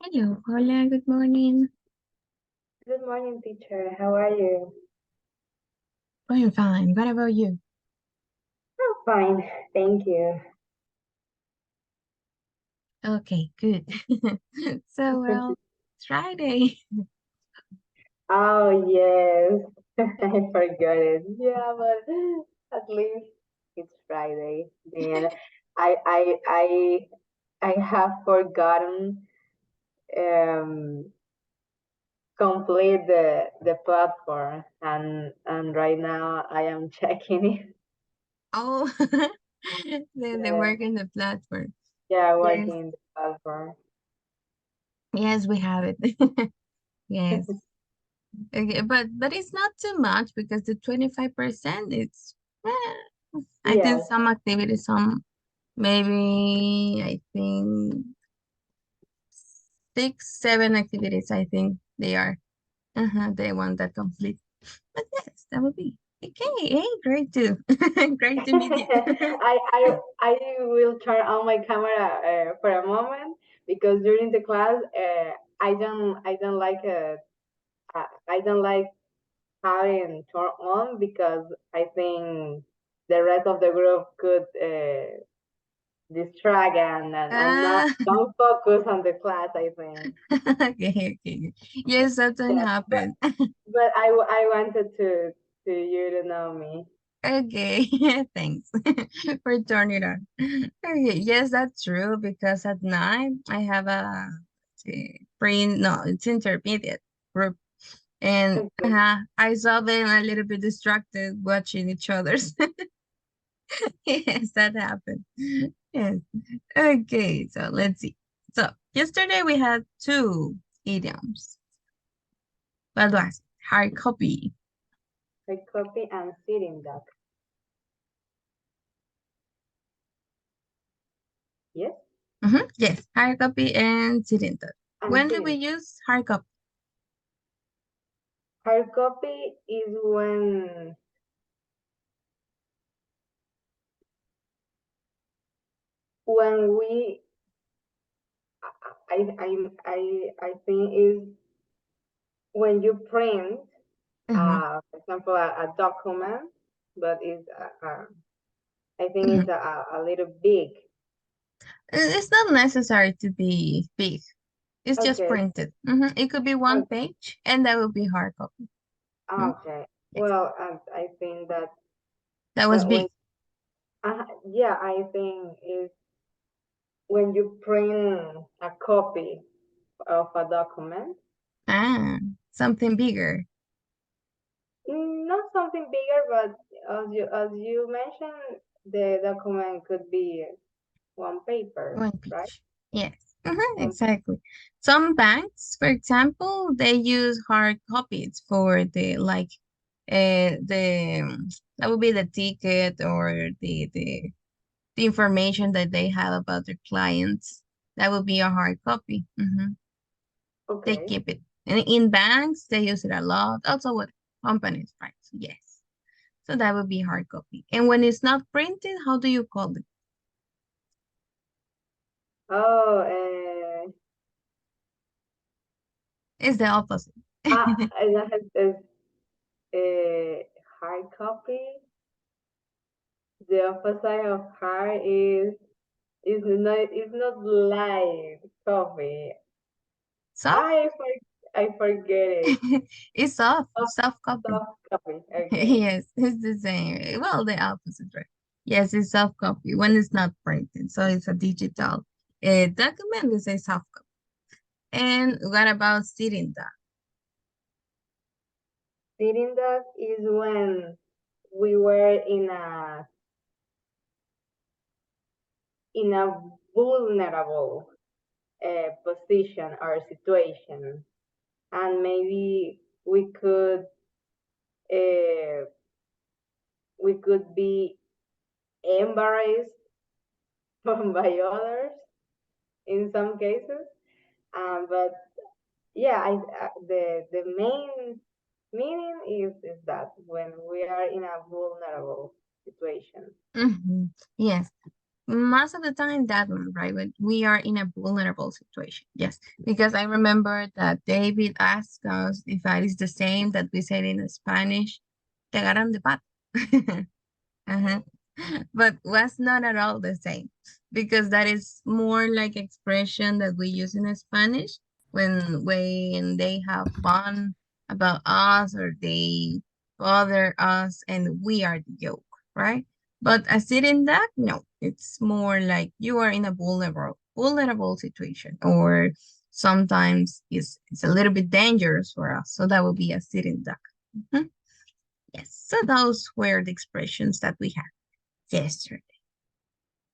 Hello, Paula. Good morning. Good morning, teacher. How are you? I'm fine. What about you? I'm fine, thank you. Okay, good. It's Friday. Oh yes, I forgot it. Yeah, but at least it's Friday, and I I I I have forgotten um complete the platform, and right now I am checking it. Oh, they Yeah, work in the platform. yeah, Yes, working in the platform. yes, we have it. Yes. Okay, but it's not too much because the 25% it's I think Yes. some activities, some maybe I think six, seven activities, I think they are. They want that complete. But yes, that would be okay. Hey, great to great to meet you. I will turn on my camera for a moment because during the class I don't like having turn on because I think the rest of the group could distract and not Ah, don't focus on the class. I think. okay. Yes, that can Yeah, but happen. I wanted to you to know me. Okay, thanks for turning it on. Okay, yes, that's true because at night I have a no, it's intermediate group, and Okay. I saw them a little bit distracted watching each other's. Yes, that happened. Yes. Okay, so let's see. So yesterday we had two idioms. What was it? Hard copy. I copy and sitting duck. Yes, Yes, hard copy and sitting duck. and When do we sitting. use hard copy? Hard copy is when we I think is when you print Uh-huh. for example a document but it's I think Mhm. it's a little big. It's not necessary to be big. It's just Okay. printed. It could be one page, and that would be hard copy. Mhm. Okay. Yes, Well, I think that was that when big. yeah I think is when you print a copy of a document. Ah, something bigger. Not something bigger, but as you mentioned, the document could be one paper, One right? page. Yes, One. exactly. Some banks, for example, they use hard copies for the like that would be the ticket or the information that they have about their clients. That would be a hard copy. They Okay. keep it. And in banks, they use it a lot. Also with companies, right? So yes. So that would be hard copy. And when it's not printed, how do you call it? Oh, It's the opposite. that has a hard copy. The opposite of hard is not light copy. Soft? I forget it. It's soft, Soft, soft copy. soft copy. Okay. Yes, it's the same. Well, the opposite, right? Yes, it's soft copy when it's not printed. So it's a digital document, it's a soft copy. And what about sitting down? Sitting duck is when we were in a vulnerable position or situation, and maybe uh, we could be embarrassed by others in some cases. But yeah, the main meaning is that when we are in a vulnerable situation. Yes. most of the time that one, right? When we are in a vulnerable situation. Yes, because I remember that David asked us if that is the same that we said in Spanish, te agarran de pato. Uh-huh. But was not at all the same because that is more like expression that we use in Spanish when they have fun about us or they bother us and we are the joke, right? But a sitting duck, no, it's more like you are in a vulnerable situation or sometimes it's a little bit dangerous for us. So that would be a sitting duck. Mhm. Yes, so those were the expressions that we had yesterday.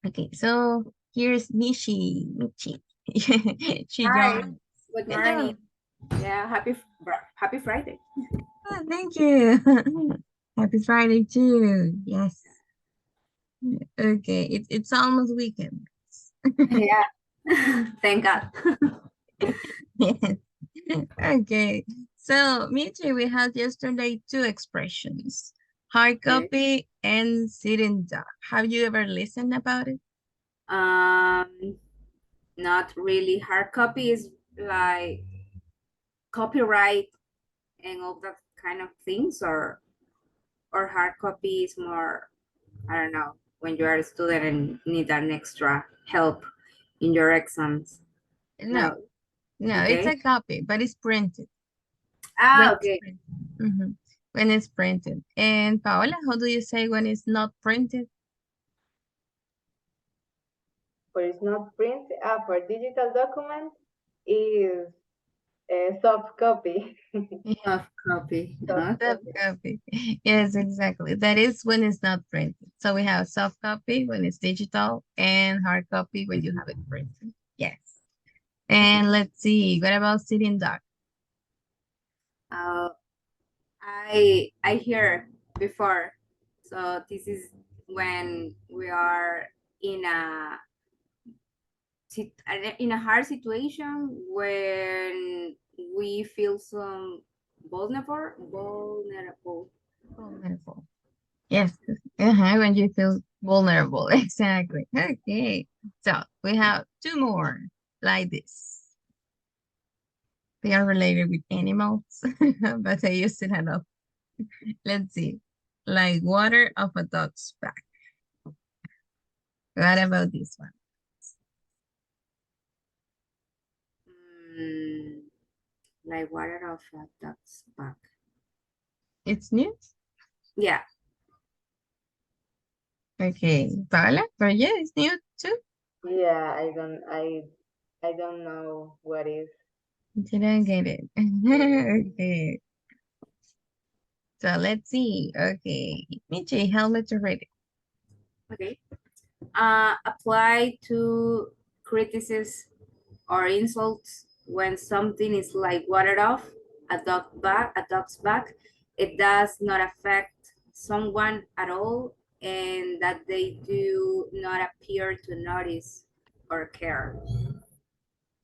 Okay, so here's Michi. She Hi, joined. good morning. Hello. Yeah, happy Friday. Oh, thank you. Happy Friday too. Yes. Okay, it's almost weekend. Yeah, thank God. Yes. Okay. So, Michi, we had yesterday two expressions, hard Okay. copy and sitting duck. Have you ever listened about it? Um, Not really. Hard copy is like copyright and all that kind of things, or hard copy is more, I don't know, when you are a student and need an extra help in your exams. No, No. no, it's Okay. a copy, but it's printed. When Ah, it's okay. printed. Mhm. When it's printed. And Paola, how do you say when it's not printed? But it's not print. For digital document is a soft copy. Yeah, Soft copy. Soft soft copy. copy. Yes, exactly. That is when it's not printed. So we have soft copy when it's digital and hard copy when you have it printed. Yes. And let's see, what about sitting duck? Uh, I hear before. So this is when we are in in a hard situation when we feel some vulnerable. Vulnerable. Yes. When you feel vulnerable. Exactly. Okay. So we have two more like this. They are related with animals, but I used it enough. Let's see. Like water off a dog's back. What about this one? Mm, like water off a duck's back. It's new? Yeah. Okay. Paula, for you, it's new too? Yeah, I don't know what is. Didn't get it. Okay. So let's see. Okay. Michi, help me to read it. Okay. Apply to criticism or insults when something is like watered off a dog's back. It does not affect someone at all, and that they do not appear to notice or care.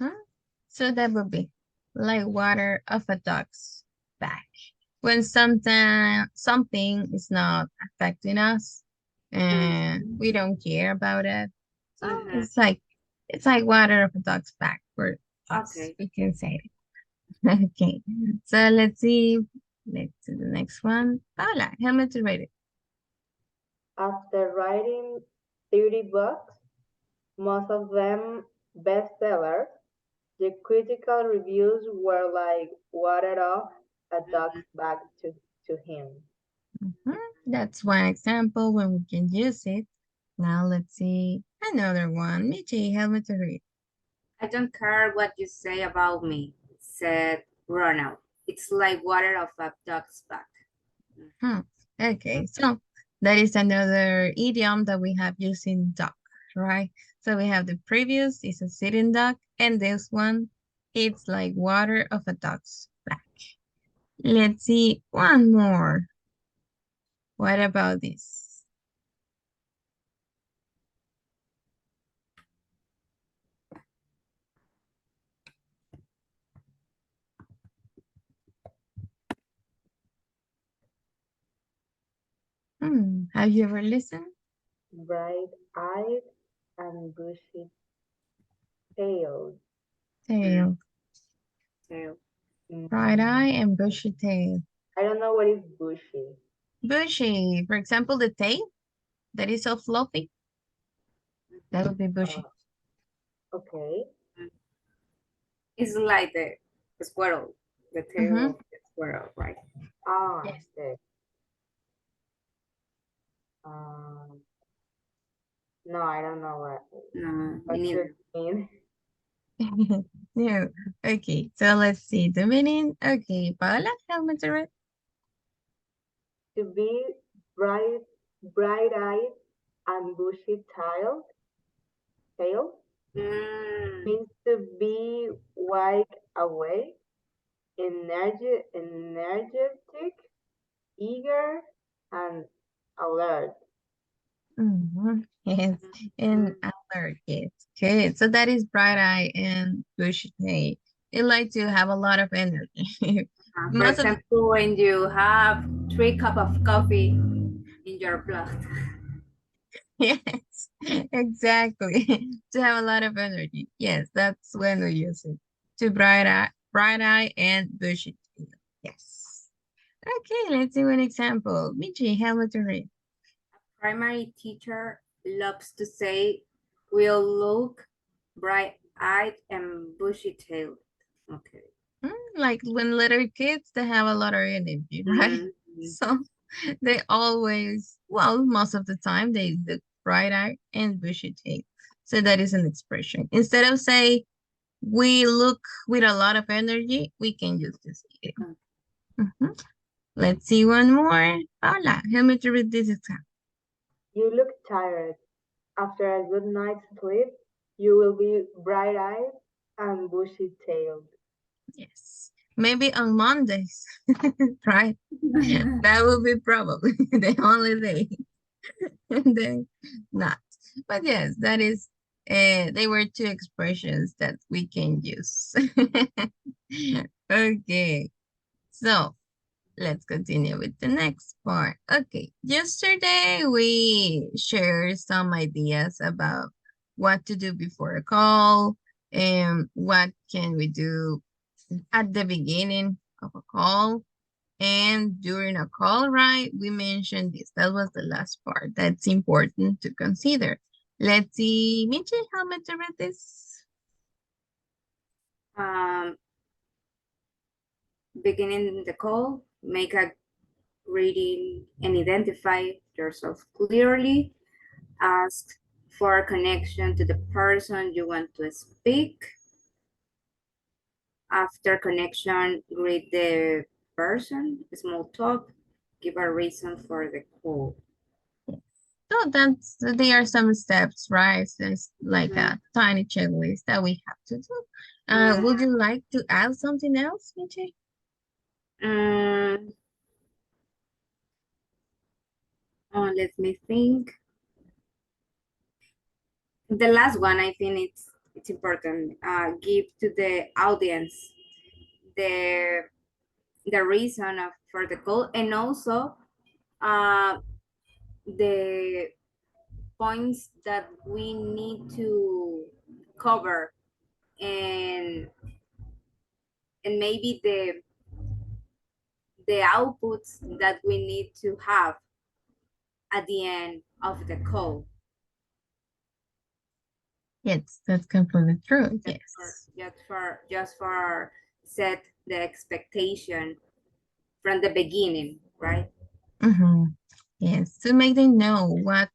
Huh? So that would be like water off a dog's back. When something is not affecting us and Mhm. we don't care about it. So Mhm. it's like water off a dog's back for us. Okay. We can say it. Okay. So let's see. Let's do the next one. Paula, help me to read it. After writing 30 books, most of them bestsellers, the critical reviews were like water off a duck's back to him. Mhm. That's one example when we can use it. Now let's see another one. Michi, help me to read. I don't care what you say about me, said Ronald. It's like water off a dog's back. Hmm. Okay, so that is another idiom that we have using duck, right? So we have the previous is a sitting duck, and this one, it's like water of a duck's back. Let's see one more. What about this? Have you ever listened? Bright eyed, and bushy-tailed. Tail. Tail. Bright eye and bushy tail. I don't know what is bushy. Bushy. For example, the tail that is so fluffy. That would be bushy. Okay. It's like the squirrel, the tail Mhm. of the squirrel, right? Ah, Yes. okay. Um, no, I don't know No, what me neither. should mean. No. Okay, so let's see the meaning. Okay, Paola, help me to read. To be bright-eyed and bushy-tailed Mm, means to be wide awake, energetic, eager, and alert. Yes, and alert. Yes, good. So that is bright eye and bushy tail. It like to have a lot of energy. for Most of the example, when you have 3 cups of coffee in your blood. yes, exactly. To have a lot of energy. Yes, that's when we use it. To bright eye and bushy tail. Yes. Okay, let's do an example. Michi, help me to read. Primary teacher loves to say, we'll look bright-eyed and bushy-tailed. Okay. Like when little kids, they have a lot of energy, right? Mhm. So they always, well, most of the time, they look bright-eyed and bushy tail. So that is an expression. Instead of say, we look with a lot of energy, we can use this. Mhm. Let's see one more. Paula, help me to read this example. You look tired. After a good night's sleep, you will be bright-eyed and bushy-tailed. Yes. Maybe on Mondays, right? That will be probably the only day. And then not. But yes, that is, they were two expressions that we can use. Okay, so let's continue with the next part. Okay, yesterday we shared some ideas about what to do before a call and what can we do at the beginning of a call and during a call, right? We mentioned this. That was the last part. That's important to consider. Let's see, Michi, how much to read this? Um, beginning the call, make a greeting and identify yourself clearly. Ask for a connection to the person you want to speak. After connection, greet the person, small talk, give a reason for the call. So that's, there are some steps, right? So it's like a tiny checklist that we have to do. Would you like to add something else, Michi? Mm, let me think. The last one, I think it's important. Give to the audience the the reason for the call, and also the points that we need to cover, and maybe the outputs that we need to have at the end of the call. Yes, that's completely true. Just Yes. just for set the expectation from the beginning, right? Mm-hmm. Yes, to make them know what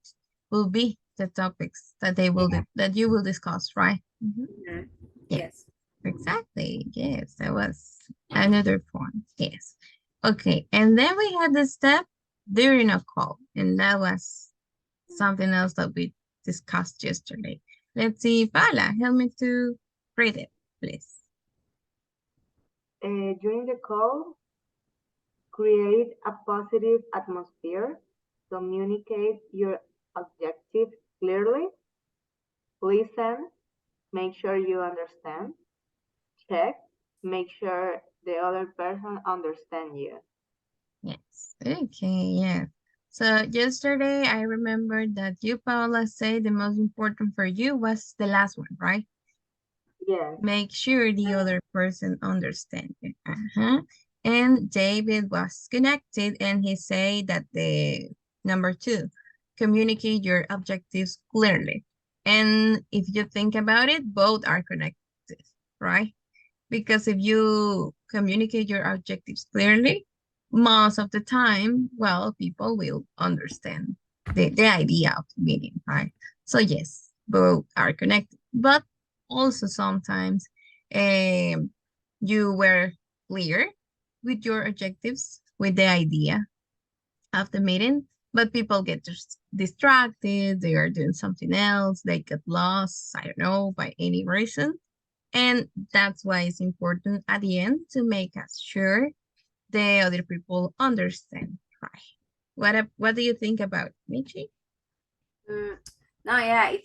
will be the topics that they will that you will discuss, right? Mhm. Yeah, Yes. exactly. Yes, that was another point. Yes. Okay, and then we had the step during a call, and that was something else that we discussed yesterday. Let's see, Paula, help me to read it, please. During the call, create a positive atmosphere, communicate your objective clearly, listen, make sure you understand, check, make sure the other person understands you. Yes. Okay, yeah. So yesterday, I remember that you, Paula, said the most important for you was the last one, right? Yes. Make sure the other person understands it. And David was connected and he said that the number two, communicate your objectives clearly. And if you think about it, both are connected, right? Because if you communicate your objectives clearly, most of the time, well, people will understand the idea of the meeting, right? So yes, both are connected. But also sometimes you were clear with your objectives, with the idea of the meeting, but people get distracted, they are doing something else, they get lost, I don't know, by any reason. And that's why it's important at the end to make us sure the other people understand, right? What do you think about it, Michi? Mm, no, yeah,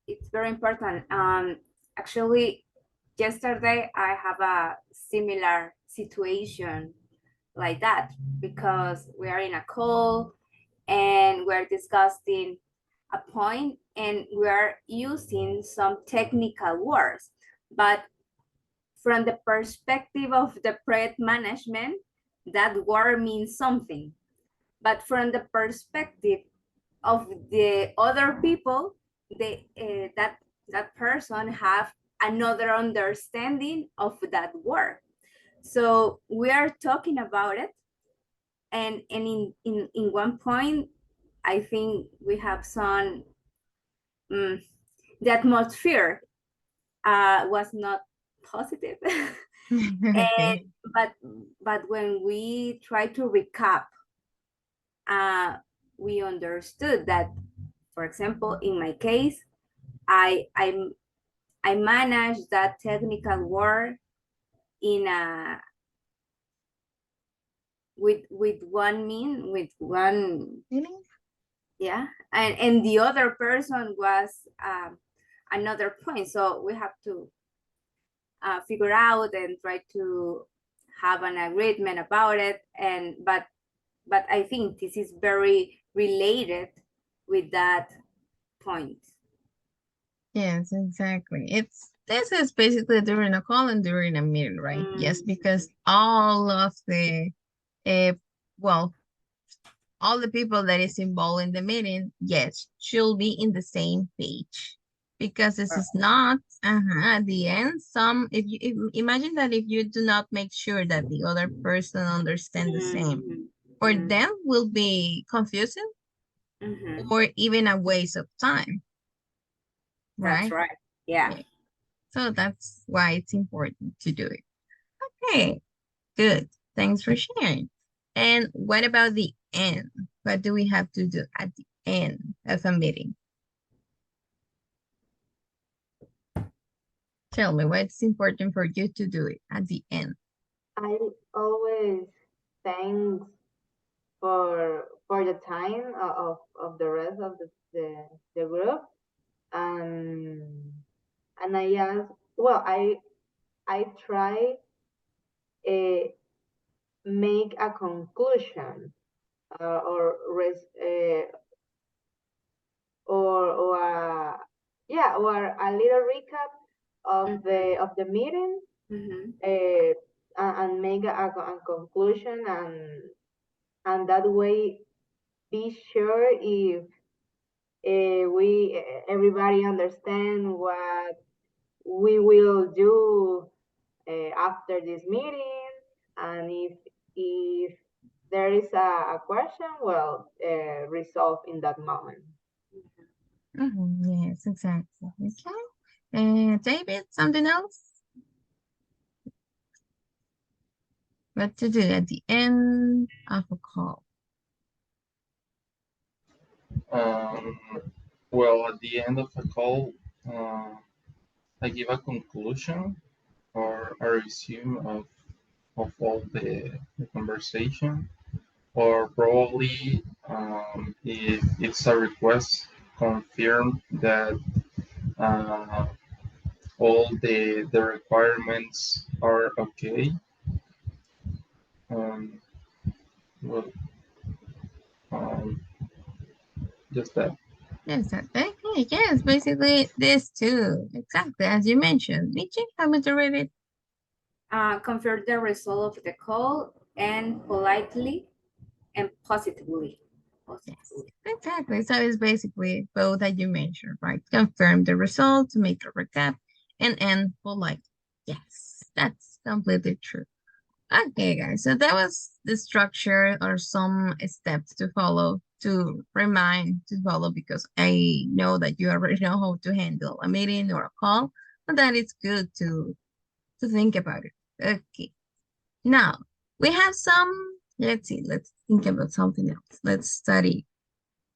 it's very important. Actually, yesterday I have a similar situation like that because we are in a call and we're discussing a point and we're using some technical words, but from the perspective of the project management, that word means something. But from the perspective of the other people, that person have another understanding of that word. So we are talking about it, and in one point, I think we have some the atmosphere was not positive. And Okay. but but when we try to recap, uh, we understood that, for example, in my case, I I I managed that technical word in a with one mean with one, Really? yeah, and the other person was another point. So we have to figure out and try to have an agreement about it. And but I think this is very related with that point. Yes, exactly. This is basically during a call and during a meeting, right? Yes, Mm, because all of the uh, well, all the people that is involved in the meeting, yes, should be in the same page. Because this is not, at the end, if you imagine that if you do not make sure that the other person understands the same, mhm, for mhm, them will be confusing mhm. or even a waste of time, That's right? right. Yeah. Yeah. So that's why it's important to do it. Okay, good. Thanks for sharing. And what about the end? What do we have to do at the end of a meeting? Tell me what's important for you to do it at the end. I always thanks for the time of the rest of the group. Um, and I ask, well, I try make a conclusion or or yeah, or a little recap Mhm, of the meeting, mhm, uh, and make a conclusion, and that way be sure if we everybody understand what we will do after this meeting, and if there is a question, well, resolve in that moment. Yes, exactly. Okay. And David, something else? What to do at the end of a call? Um, well, at the end of the call, I give a conclusion or a resume of all the conversation, or probably if it's a request, confirm that uh, all the requirements are okay. Um, well, um, just that. Yes, okay, yes, basically this too. Exactly, as you mentioned. Michi, how would you read it? Confirm the result of the call and politely and positively. Yes, exactly. So it's basically both that you mentioned, right? Confirm the result, make a recap, and end polite. Yes, that's completely true. Okay, guys. So that was the structure or some steps to follow to remind to follow because I know that you already know how to handle a meeting or a call, but that is good to think about it. Okay. Now we have some, let's see, let's think about something else. Let's study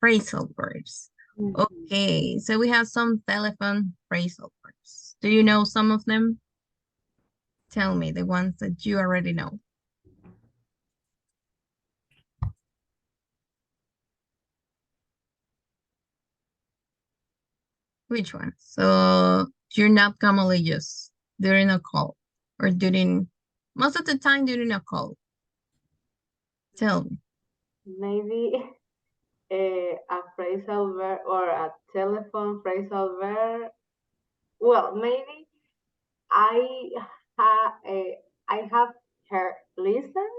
phrasal verbs. Mhm. Okay, so we have some telephone phrasal verbs. Do you know some of them? Tell me the ones that you already know. Which one? So you're not commonly used during a call or during most of the time during a call. Tell me. Maybe a phrasal verb or a telephone phrasal verb. Well, maybe I I have heard listened,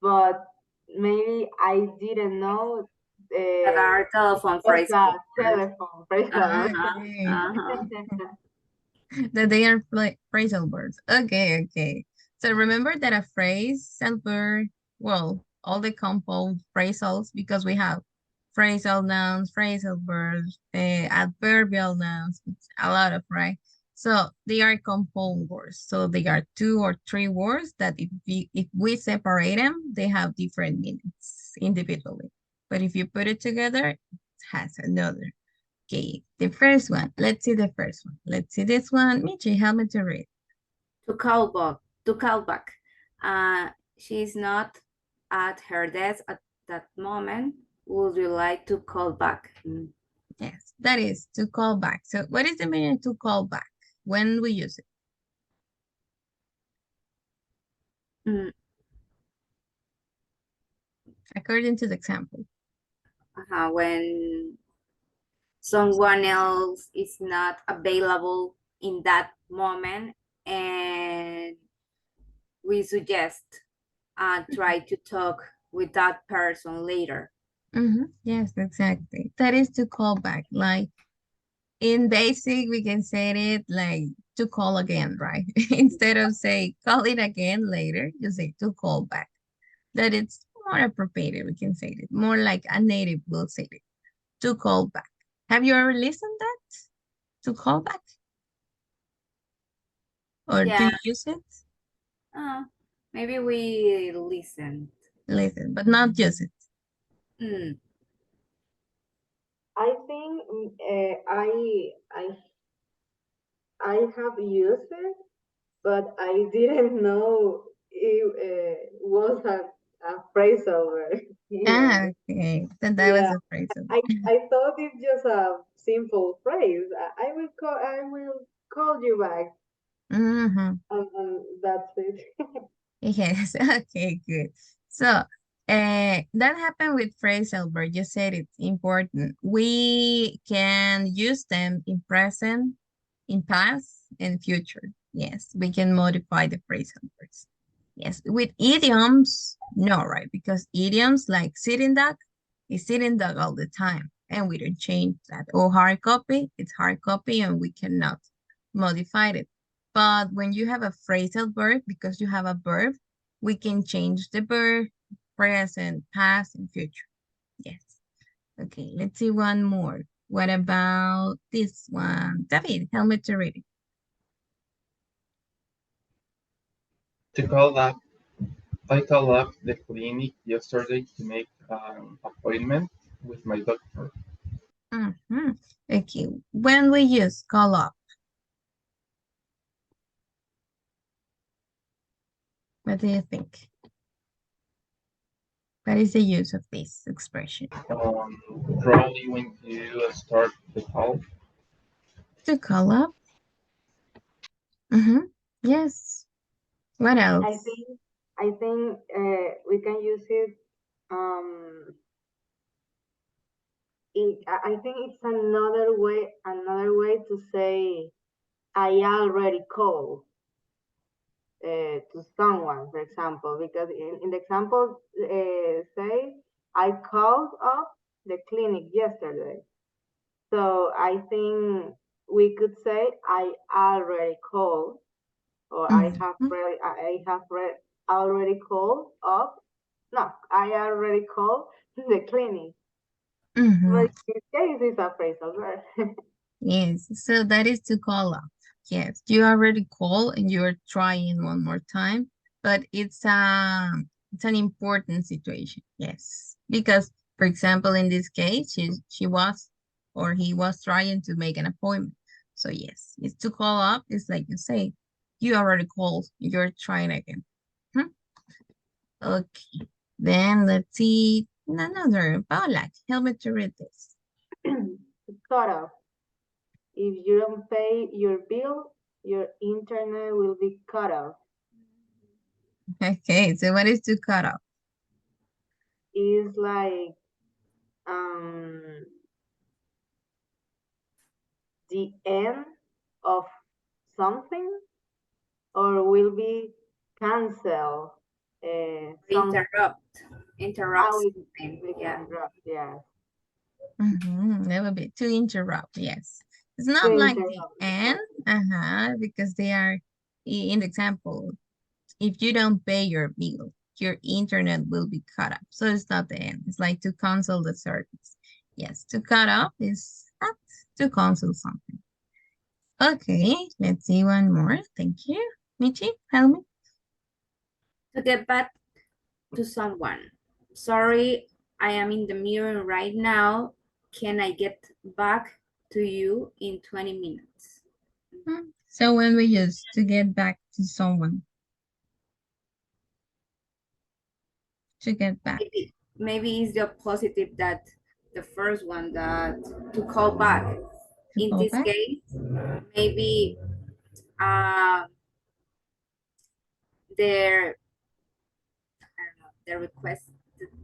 but maybe I didn't know That uh, are telephone was a phrasal verbs. telephone phrasal verb. Okay. Uh-huh. That they are phrasal verbs. Okay, okay. So remember that a phrasal verb, well, all the compound phrasals because we have phrasal nouns, phrasal verbs, adverbial nouns, it's a lot of, right? So they are compound words. So they are two or three words that if we separate them, they have different meanings individually. But if you put it together, it has another. Okay, the first one. Let's see the first one. Let's see this one. Michi, help me to read. To call back. She's not at her desk at that moment. Would you like to call back? Yes, that is to call back. So what is the meaning to call back? When we use it? Mm, According to the example. when someone else is not available in that moment and we suggest try to talk with that person later. Yes, exactly. That is to call back. Like in basic, we can say it like to call again, right? Instead of say call it again later, you say to call back. That it's more appropriate. We can say it more like a native will say it. To call back. Have you ever listened that? To call back? Or do Yeah, you use it? maybe we listen. Listen, but not use it. Mm, I think I have used it, but I didn't know it was a phrasal verb. Yes. Ah, okay. Then that was Yeah. a phrase. I thought it's just a simple phrase. I will call you back, Mm-hmm. and that's it. Yes. Okay, good. So, that happened with phrasal verb. You said it's important. We can use them in present, in past, and future. Yes, we can modify the phrasal verbs. Yes, with idioms, no, right? Because idioms like sitting duck is sitting duck all the time, and we don't change that. Or hard copy, it's hard copy, and we cannot modify it. But when you have a phrasal verb, because you have a verb, we can change the verb, present, past, and future. Yes. Okay, let's see one more. What about this one? David, help me to read it. To call up, I called up the clinic yesterday to make an appointment with my doctor. Okay, when we use call up, what do you think? What is the use of this expression? Probably when you start the call. To call up? Yes. What I else? think I think we can use it um I think it's another way to say I already called to someone, for example, because in the example say I called up the clinic yesterday. So I think we could say I already called, or I have Mhm. already called up. No, I already called the clinic. Mhm. But in this case, it's a phrasal verb. Yes, so that is to call up. Yes, you already call and you're trying one more time, but it's an important situation. Yes, because for example, in this case, she was or he was trying to make an appointment. So yes, it's to call up. It's like you say, you already called. You're trying again. Hmm? Okay, then let's see another. Paula, help me to read this. Cut off. If you don't pay your bill, your internet will be cut off. Okay, so what is to cut off? It's like um, the end of something, or will be cancel some Interrupt how something. we Yeah. can drop, yes. That would be to interrupt, yes. It's To not like the interrupt, end, because they are in the example, if you don't pay your bill, your internet will be cut off. So it's not the end. It's like to cancel the service. Yes, to cut off is not to cancel something. Okay, let's see one more. Thank you. Michi, help me. To get back to someone. Sorry, I am in the mirror right now. Can I get back to you in 20 minutes? So when we use to get back to someone, to get back, Maybe it's the positive that the first one, that to call back. to In call this back. case, maybe uh, their I don't know, the requested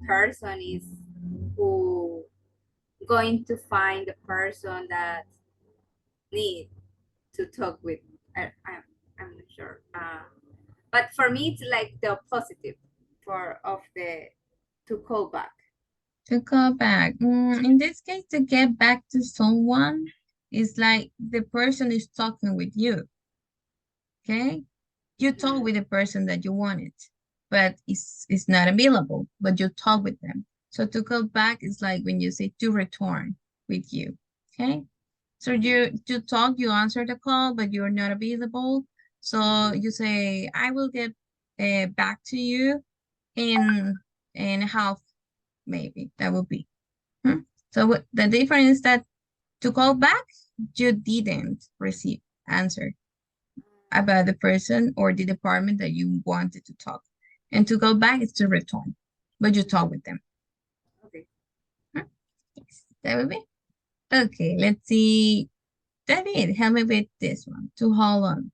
person is who going to find the person that need to talk with. I'm not sure. But for me, it's like the positive for of the to call back. To call back. In this case, to get back to someone is like the person is talking with you. Okay? You talk with the person that you wanted, but it's not available, but you talk with them. So to call back is like when you say to return with you. Okay? So you talk, you answer the call, but you're not available. So you say, I will get back to you in half, maybe that would be. So the difference is that to call back, you didn't receive answer about the person or the department that you wanted to talk. And to go back is to return, but you talk with them. Okay. Hmm? Yes, that would be. Okay, let's see. David, help me with this one. To hold on.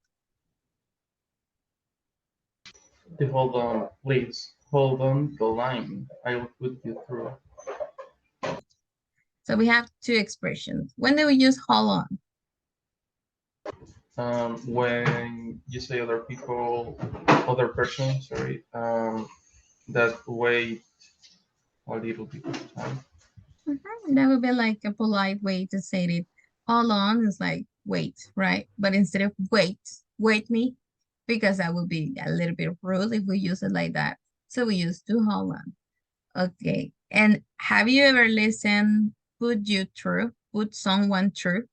Hold on, please. Hold on the line. I will put you through. So we have two expressions. When do we use hold on? When you say other people, other person, sorry, that wait a little bit of time. That would be like a polite way to say it. Hold on is like wait, right? But instead of wait me, because that would be a little bit rude if we use it like that. So we use to hold on. Okay. And have you ever listened put you through, put someone through?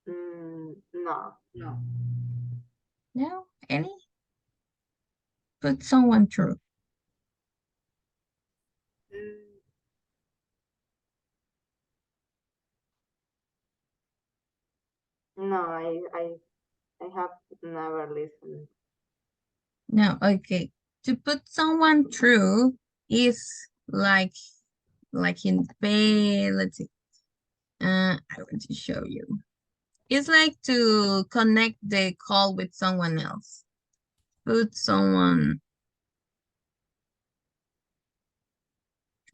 No. No. No? Any? Put someone through. Mm, No, I have never listened. No, okay. To put someone through is like in pay, let's see. I want to show you. It's like to connect the call with someone else. Put someone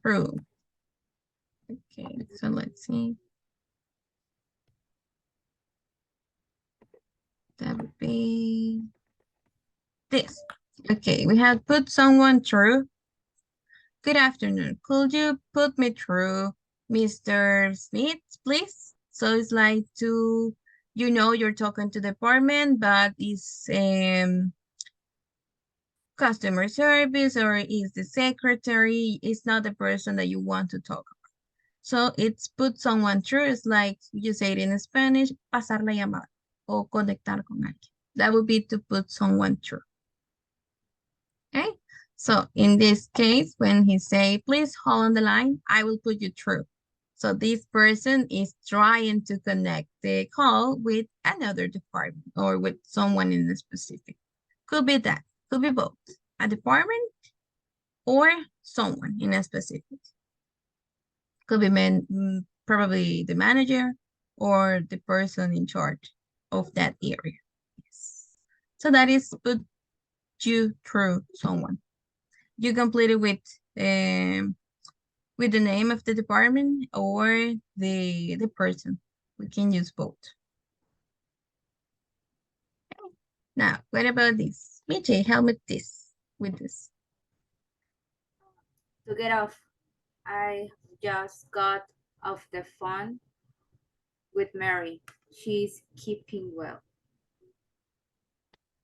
true. Okay, so let's see. That would be this. Okay, we have put someone through. Good afternoon. Could you put me through Mr. Smith, please? So it's like you're talking to the department, but it's customer service or is the secretary, it's not the person that you want to talk about. So it's put someone through. It's like you say it in Spanish, pasar la llamada o conectar con alguien. That would be to put someone through. Okay, so in this case, when he say, please hold on the line, I will put you through. So this person is trying to connect the call with another department or with someone in the specific. Could be that, could be both, a department or someone in a specific. Could be probably the manager or the person in charge of that area. Yes. So that is put you through someone. You complete it with the name of the department or the person. We can use both. Okay. Now, what about this? Michi, help me with this. To get off, I just got off the phone with Mary. She's keeping well.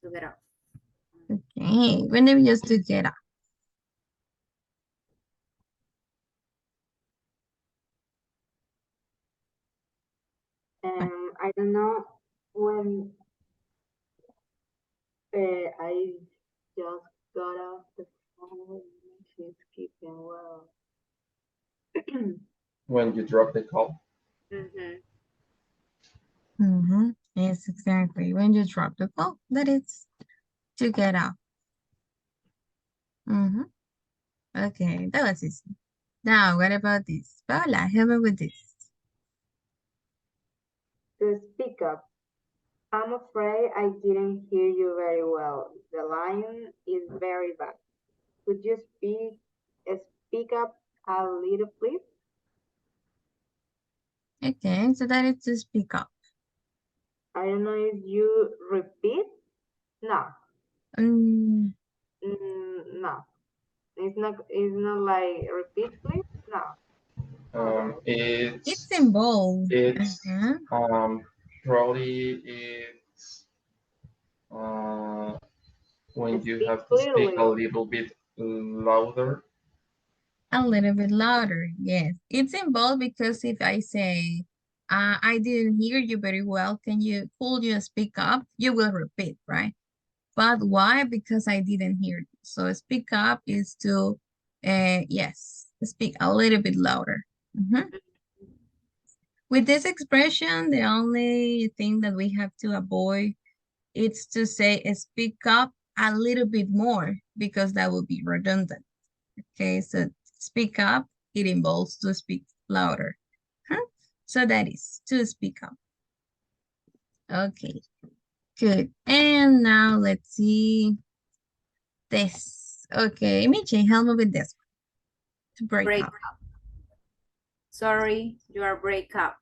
To get off. Okay, when do we use to get up? I don't know when I just got off the phone. She's keeping well. When you drop the call. Yes, exactly. When you drop the call, that is to get up. Okay, that was easy. Now, what about this? Paula, help me with this. To speak up. I'm afraid I didn't hear you very well. The line is very bad. Could you speak up a little, please? Okay, so that is to speak up. I don't know if you repeat. No. Mm, No. It's not like repeat, please. No. it's involved. It's probably it's when you Speak have to speak a clearly. little bit louder. A little bit louder, yes. It's involved because if I say, I didn't hear you very well, could you speak up? You will repeat, right? But why? Because I didn't hear you. So speak up is to, yes, speak a little bit louder. With this expression, the only thing that we have to avoid is to say speak up a little bit more because that would be redundant. Okay, so speak up, it involves to speak louder. So that is to speak up. Okay, good. And now let's see this. Okay, Michi, help me with this one. To break up. Sorry, you are break up.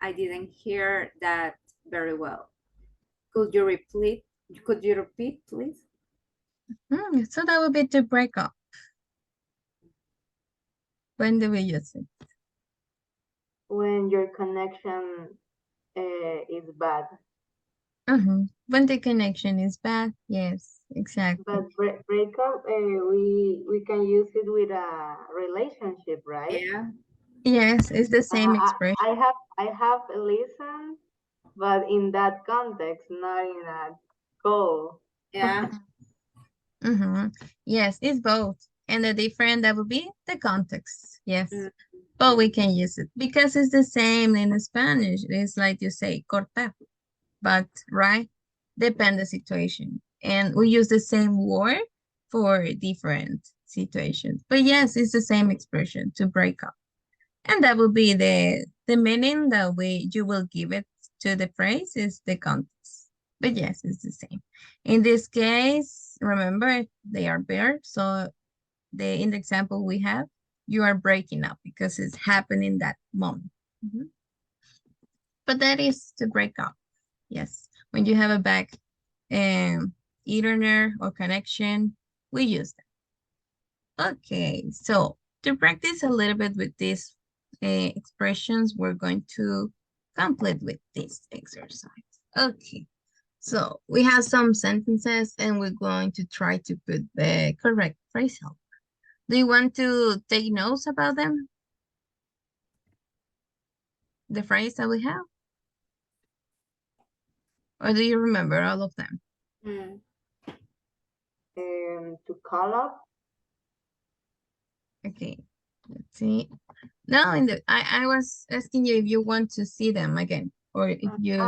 I didn't hear that very well. Could you repeat? Please? So that would be to break up. When do we use it? When your connection is bad. When the connection is bad, yes, exactly. But breakup, we can use it with a relationship, right? Yeah. Yes, it's the same expression. I have listened, but in that context, not in a call. Yeah. Yes, it's both. And the different that would be the context. Yes. But we can use it because it's the same in Spanish. It's like you say, cortar. But, right? Depend the situation. And we use the same word for different situations. But yes, it's the same expression to break up. And that would be the meaning that you will give it to the phrase is the context. But yes, it's the same. In this case, remember they are paired. So in the example we have, you are breaking up because it's happening that moment. Mhm. But that is to break up. Yes. When you have a bad ethernet or connection, we use that. Okay. So to practice a little bit with these expressions, we're going to complete with this exercise. Okay. So we have some sentences and we're going to try to put the correct phrasal. Do you want to take notes about them? The phrase that we have? Or do you remember all of them? Mm. To call up. Okay, let's see. No, I was asking you if you want to see them again, or if you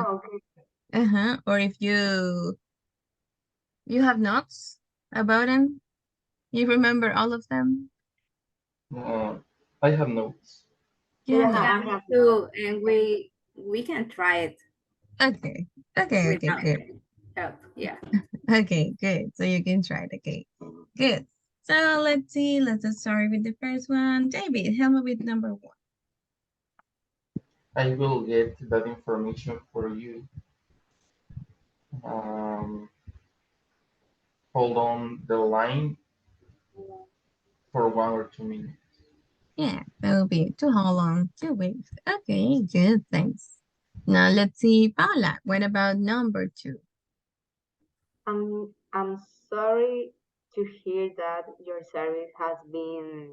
Okay. or if you have notes about them. You remember all of them? I have notes. You have Yeah, Yeah, notes. I me have too. no. And we can try it Okay. Okay, okay, without good. help. Yeah. Okay, good. So you can try it. Okay, good. So let's see. Let's start with the first one. David, help me with number one. I will get that information for you. Hold on the line for 1 or 2 minutes. Yeah, that will be to hold on 2 weeks. Okay, good. Thanks. Now let's see, Paula. What about number two? I'm sorry to hear that your service has been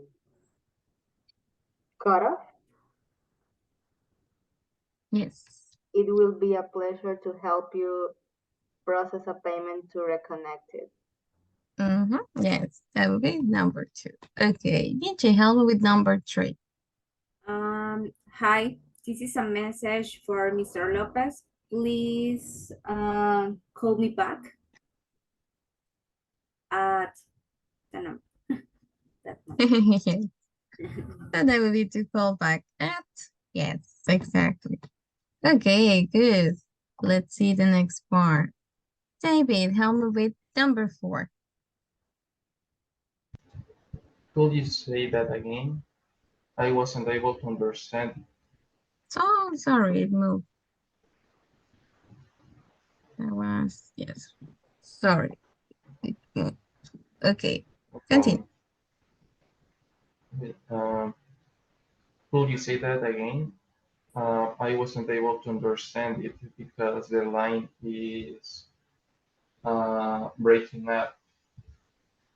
cut off. Yes. It will be a pleasure to help you process a payment to reconnect it. Yes, that will be number two. Okay, DJ, help me with number three. Hi, this is a message for Mr. Lopez. Please call me back at the number. That number. Yes, so that will be to call back at. Yes, exactly. Okay, good. Let's see the next part. David, help me with number four. Could you say that again? I wasn't able to understand. So sorry, it moved. That was, yes. Sorry. It moved. Okay, No continue. problem. Could you say that again? I wasn't able to understand it because the line is breaking up.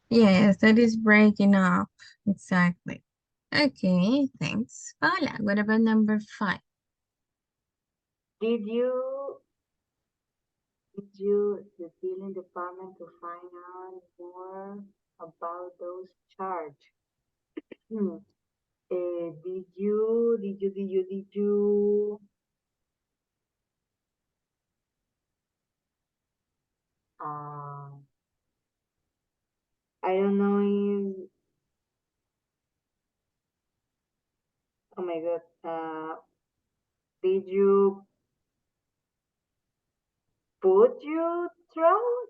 Yes, that is breaking up. Exactly. Okay, thanks. Paula, what about number five? Did you the billing department to find out more about those charges? Hmm. Did you uh I don't know if oh my god did you put you through?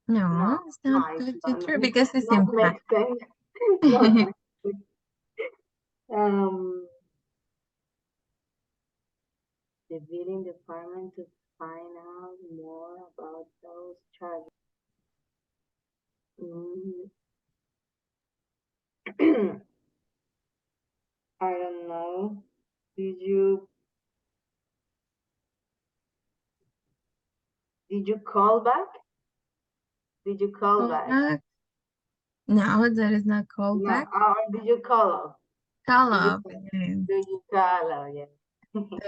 No, No, it's not no, it's good to not, true because it's not in fact. make sense. Not make sense. Um, the billing department to find out more about those charges. Mm, I don't know. Did you did you call back? Did you call Call back? back? No, that is not call No, back. or did you call up? Call Did you up. Yes. did you call up? Yeah.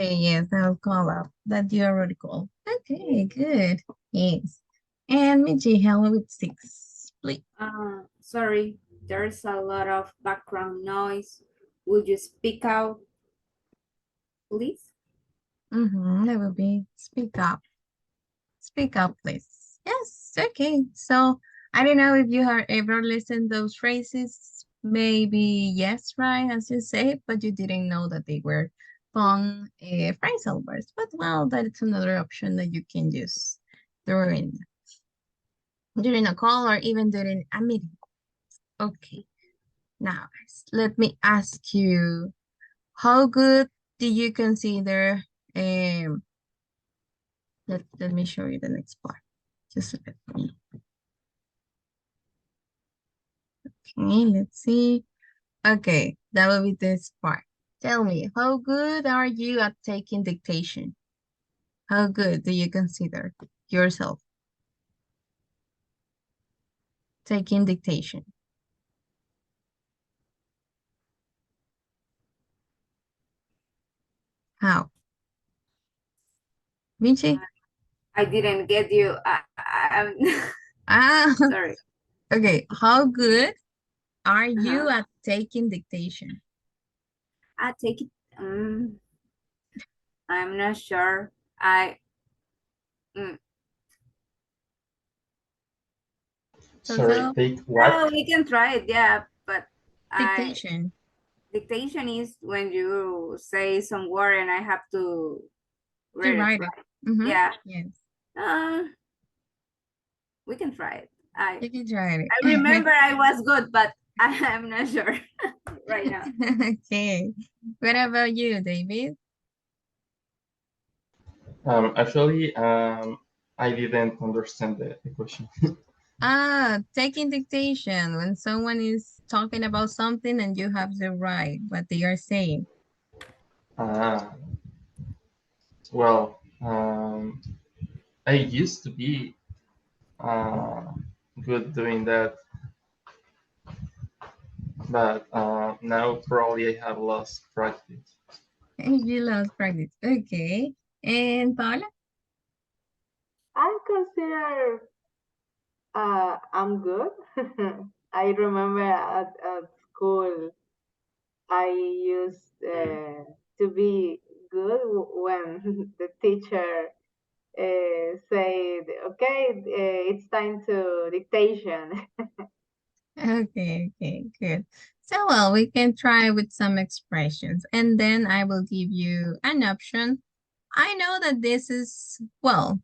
Yes, I'll call up. That you already called. Yeah. Okay, good. Yes. And Michi, help me with six, please. Sorry, there's a lot of background noise. Would you speak out, please? That will be speak up. Speak up, please. Yes, okay. So I don't know if you have ever listened those phrases. Maybe yes, right, as you say, but you didn't know that they were fun phrasal words. But well, that is another option that you can use during a call or even during a meeting. Okay. Now, let me ask you, how good do you consider, let me show you the next part. Just let me, okay, let's see. Okay, that will be this part. Tell me, how good are you at taking dictation? How good do you consider yourself taking dictation? How? Vinci? I didn't get you. I'm Ah, sorry. okay. How good are you Uh-huh. at taking dictation? I take it. I'm not sure. I mm. Sorry, So take what? Oh, we can try it, yeah. But I dictation. dictation is when you say some word and I have to To read it, write it. right? Mm-hmm. Yeah. Yes. Uh, we can try it. You can try it. I remember I was good, but I'm not sure right now. Okay. What about you, David? Actually, I didn't understand the question. Ah, taking dictation when someone is talking about something and you have to write what they are saying. Ah, well, I used to be uh, good doing that, but now probably I have lost practice. You lost practice. Okay. And Paula? I consider I'm good. I remember at school I used to be good when the teacher said, "Okay, it's time to dictation." Okay, okay, good. So, well, we can try with some expressions and then I will give you an option. I know that this is, well,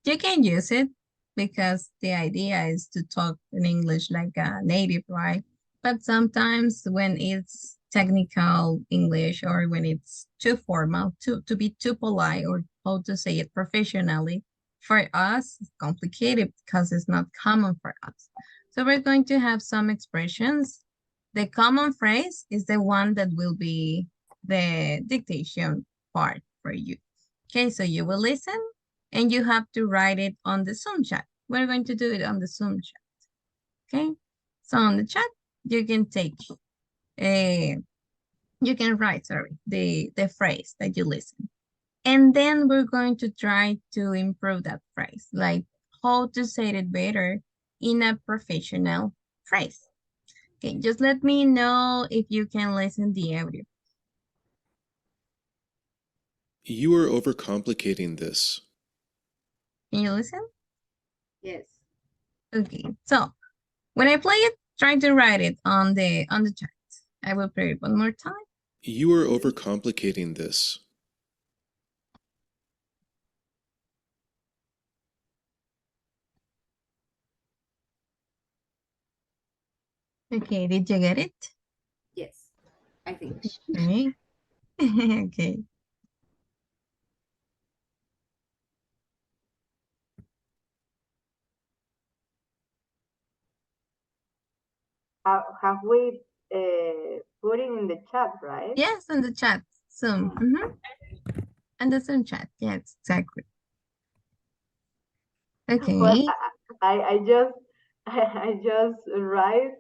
you can use it because the idea is to talk in English like a native, right? But sometimes when it's technical English or when it's too formal, to be too polite or how to say it professionally, for us, it's complicated because it's not common for us. So we're going to have some expressions. The common phrase is the one that will be the dictation part for you. Okay, so you will listen and you have to write it on the Zoom chat. We're going to do it on the Zoom chat. Okay, so on the chat, you can take a, you can write, sorry, the phrase that you listen. And then we're going to try to improve that phrase, like how to say it better in a professional phrase. Okay, just let me know if you can listen the audio. You are overcomplicating this. Can you listen? Yes. Okay, so when I play it, try to write it on the chat. I will play it one more time. You are overcomplicating this. Okay, did you get it? Yes. I think. Okay. Okay. Have we put it in the chat, right? Yes, on the chat. Zoom. And the Zoom chat. Yes, exactly. Well, Okay. I just I just write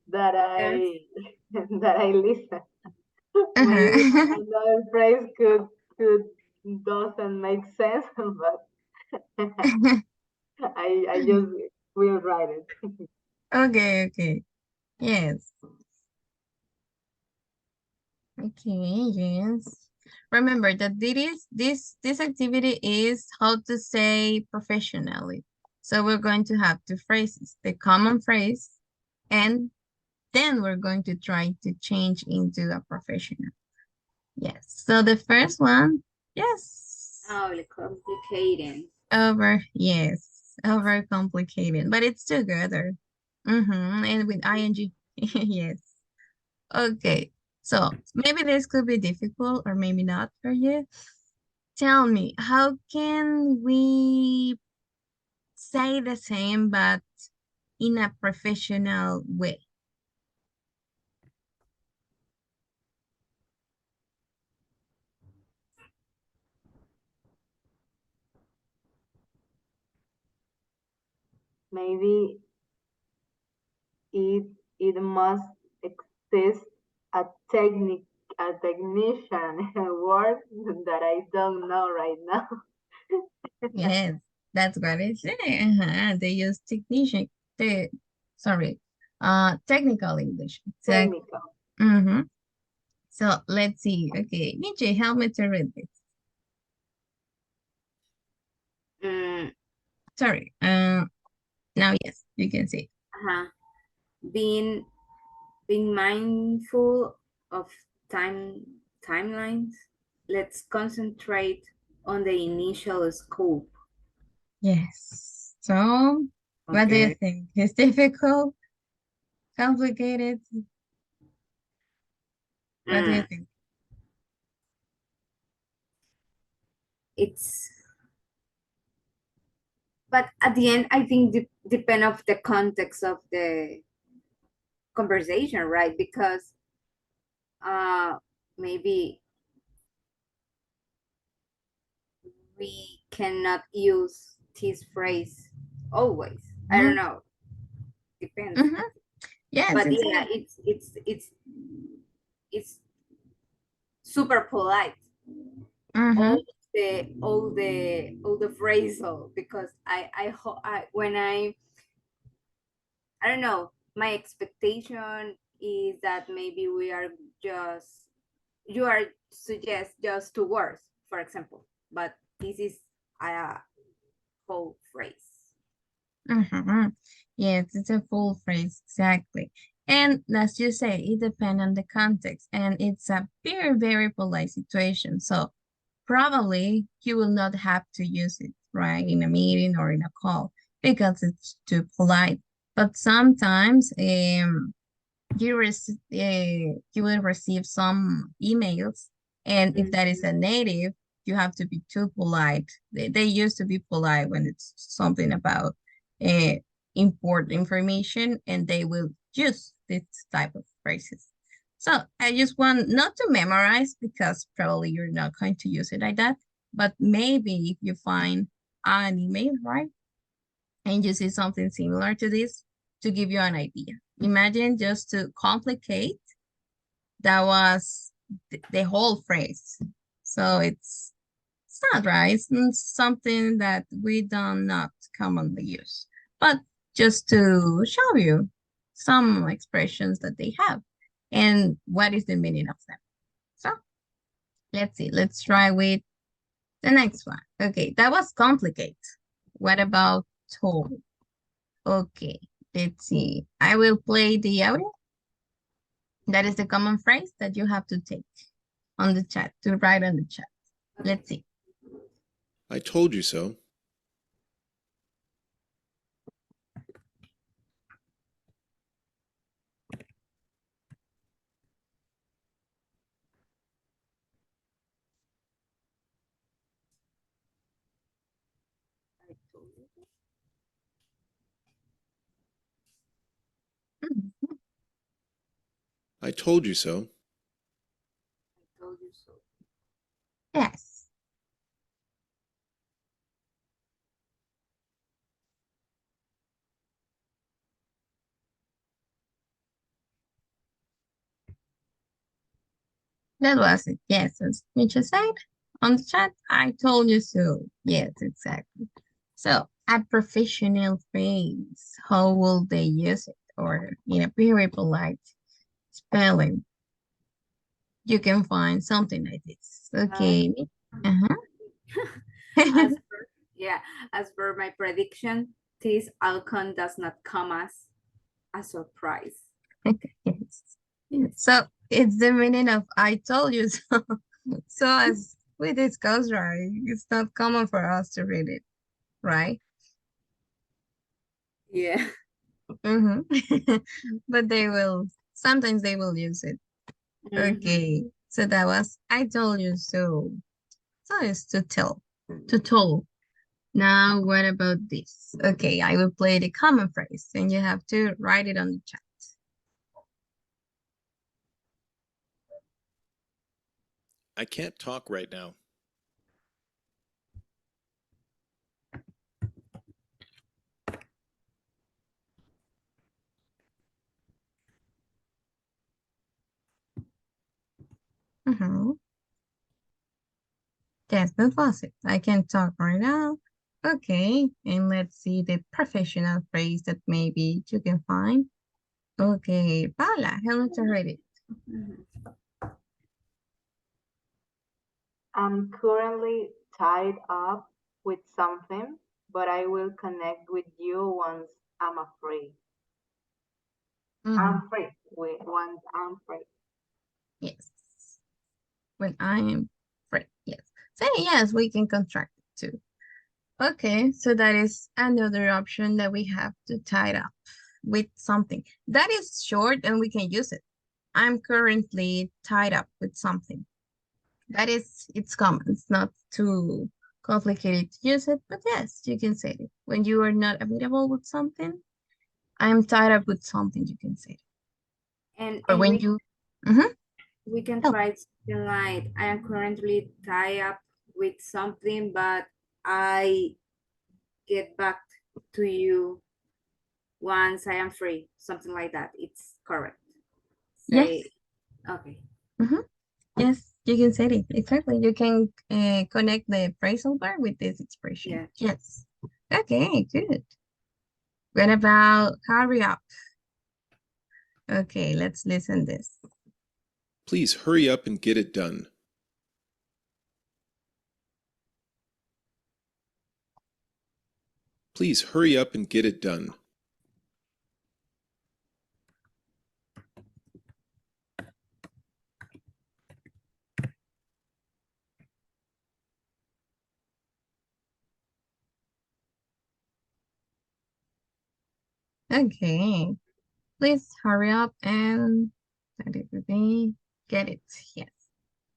that There's I that I listen. Maybe Uh-huh. another phrase could doesn't make sense, but I just will write it. Okay, okay. Yes. Okay, yes. Remember that this activity is how to say professionally. So we're going to have two phrases, the common phrase, and then we're going to try to change into a professional. Yes. So the first one, yes. complicating. Yes, over complicated, but it's together. And with ing, yes. Okay, so maybe this could be difficult or maybe not for you. Tell me, how can we say the same but in a professional way? Maybe it must exist a technician word that I don't know right now. Yes, that's what it says. They use sorry, technical English. Exactly. Technical. Mm-hmm. So let's see. Okay, Nietzsche, help me to read this. Mm, Sorry. Now yes, you can see. uh-huh. Being mindful of timelines. Let's concentrate on the initial scope. Yes. So, what do you Okay. think? It's difficult, complicated. What do you Mm, think? it's but at the end, I think depend of the context of the conversation, right? Because maybe we cannot use this phrase always. I don't know. Depends. Mm-hmm. Yes, But it's yeah, it's super polite. mm-hmm. All the phrasal, because I when I don't know, my expectation is that maybe we are just you are suggest just two words, for example, but this is a whole phrase. Mm-hmm. Yes, it's a full phrase, exactly. And as you say, it depends on the context, and it's a very, very polite situation. So probably you will not have to use it, right, in a meeting or in a call because it's too polite. But sometimes you will receive some emails, and if that is a native, you have to be too polite. They used to be polite when it's something about uh, important information, and they will use this type of phrases. So I just want not to memorize because probably you're not going to use it like that, but maybe if you find an email, right, and you see something similar to this, to give you an idea. Imagine just to complicate, that was the whole phrase. So it's not right. It's something that we do not commonly use. But just to show you some expressions that they have and what is the meaning of them. So let's see. Let's try with the next one. Okay, that was complicate. What about tall? Okay, let's see. I will play the audio. That is the common phrase that you have to take on the chat, to write on the chat. Let's see. I told you so. Mhm. I told you so. I told you so. Yes. That was it. Yes, as Misha said on the chat, I told you so. Yes, exactly. So, a professional phrase, how will they use it? Or in a very polite spelling, you can find something like this. Okay. Uh-huh. As per, yeah, as per my prediction, this outcome does not come as a surprise. Yes. So it's the meaning of I told you so. So as we discussed, right, it's not common for us to read it, right? Yeah. Mm-hmm. But sometimes they will use it Mhm. Okay, so that was I told you so. So it's to tell, to told. Now, what about this? Okay, I will play the common phrase and you have to write it on the chat. I can't talk right now. Yes, that was it. I can talk right now. Okay, and let's see the professional phrase that maybe you can find. Okay, Paula, help me to read it. Mhm. I'm currently tied up with something, but I will connect with you once I'm free. I'm free. Once I'm free. Yes, when I am free. Yes. So yes, we can contract it too. Okay, so that is another option that we have to tie it up with something. That is short and we can use it. I'm currently tied up with something. That is, it's common. It's not too complicated to use it, but yes, you can say it. When you are not available with something, I'm tied up with something, you can say it. And Or and when you, Mhm. we can Oh, try something like I am currently tied up with something, but I get back to you once I am free. Something like that. It's correct. yes. Say okay. Mhm. Yes, you can say it. Exactly. You can connect the phrasal verb with this expression. Yeah. Yes. Okay, good. What about hurry up? Okay, let's listen this. Please hurry up and get it done. Please hurry up and get it done. Okay, please hurry up and get it. Yes,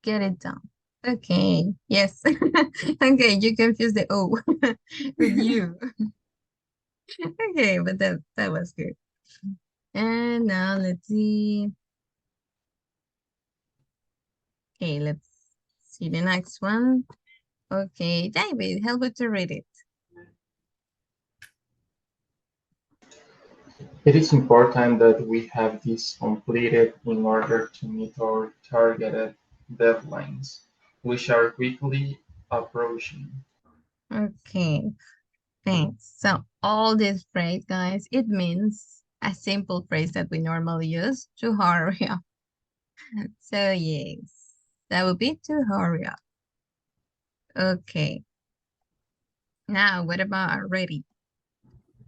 get it done. Okay, yes. Okay, you confuse the O with you. Okay, but that was good. And now let's see. Okay, let's see the next one. Okay, David, help me to read it. It is important that we have this completed in order to meet our targeted deadlines, which are quickly approaching. Okay, thanks. So all this phrase, guys, it means a simple phrase that we normally use to hurry up. So yes, that would be to hurry up. Okay. Now, what about ready?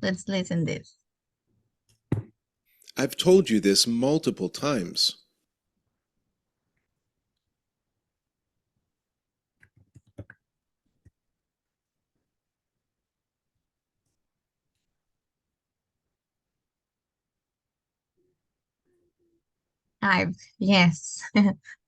Let's listen this. I've told you this multiple times. Yes.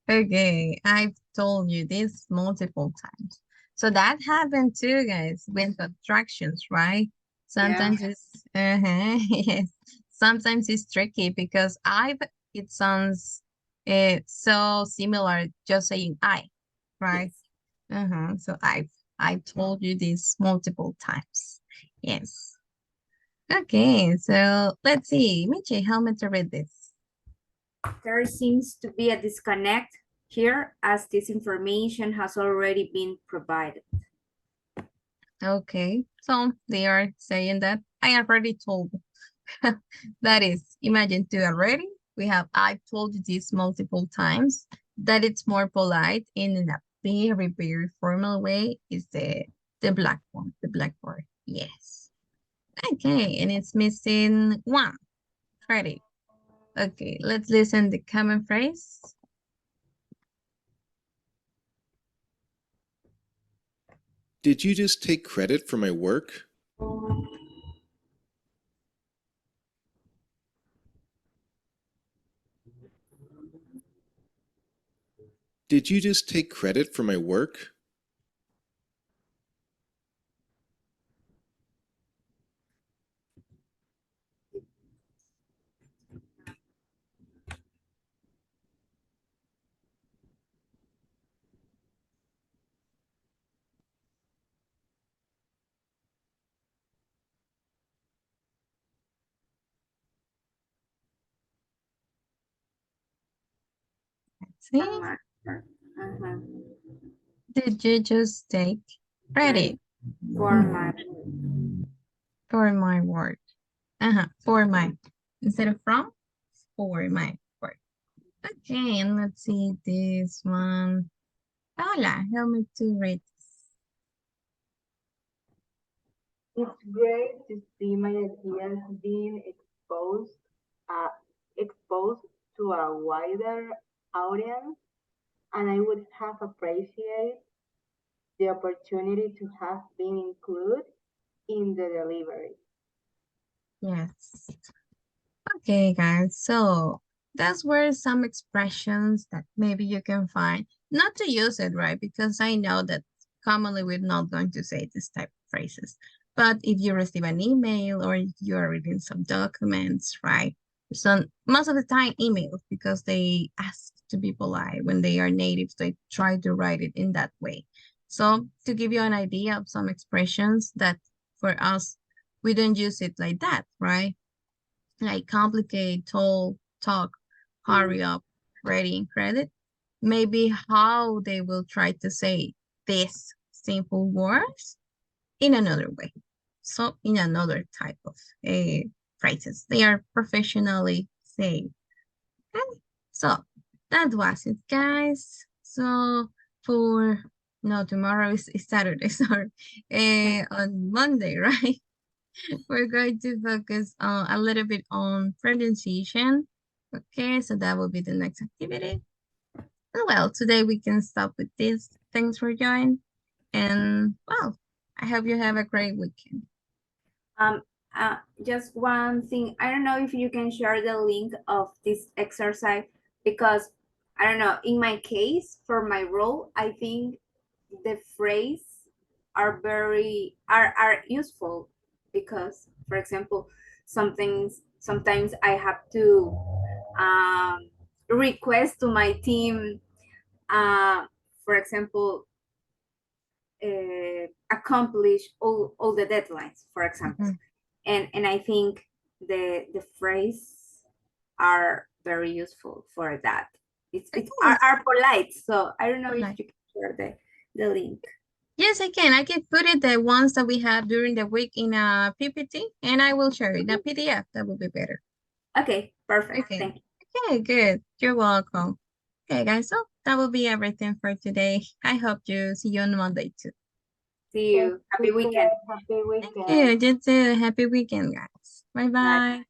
Okay, I've told you this multiple times. So that happened too, guys, with contractions, right? Yeah. Sometimes it's yes. Sometimes it's tricky because it sounds so similar just saying I, right? Yes. So I told you this multiple times. Yes. Okay, so let's see. Michi, help me to read this. There seems to be a disconnect here as this information has already been provided. Okay, so they are saying that I already told. That is, imagine to already. We have I've told you this multiple times. That it's more polite and in a very, very formal way is the black one, the blackboard. Yes. Okay, and it's missing one. Credit. Okay, let's listen the common phrase. Did you just take credit for my work? Did you just take credit for my work? See? Uh-huh. Did you just take credit For my for my work? For my, instead of from, for my work. Okay, and let's see this one. Paola, help me to read this. It's great to see my ideas being exposed to a wider audience, and I would have appreciated the opportunity to have been included in the delivery. Yes. Okay, guys, so that's where some expressions that maybe you can find. Not to use it, right? Because I know that commonly we're not going to say this type of phrases. But if you receive an email or if you are reading some documents, right? Most of the time emails because they ask to be polite. When they are natives, they try to write it in that way. So to give you an idea of some expressions that for us, we don't use it like that, right? Like complicate, toll, talk, hurry up, ready, credit. Maybe how they will try to say these simple words in another way. So in another type of phrases. They are professionally said. Okay. So that was it, guys. So for no, tomorrow is Saturday, sorry. On Monday, right? We're going to focus a little bit on pronunciation. Okay, so that will be the next activity. And well, today we can stop with this. Thanks for joining. And well, I hope you have a great weekend. Just one thing. I don't know if you can share the link of this exercise because I don't know. In my case, for my role, I think the phrase are useful because, for example, sometimes I have to request to my team, for example, accomplish all the deadlines, for example. And I think the phrase are very useful for that. It's are polite, so I don't know if you can share the link. Yes, I can. I can put it the ones that we have during the week in a PPT, and I will share it in a PDF. That would be better. Okay, perfect. Okay. Thank you. Okay, good. You're welcome. Okay, guys. So that will be everything for today. I hope to see you on Monday too. See you. Happy weekend. Happy weekend. Thank you. You too. Happy weekend, guys. Bye-bye. Bye.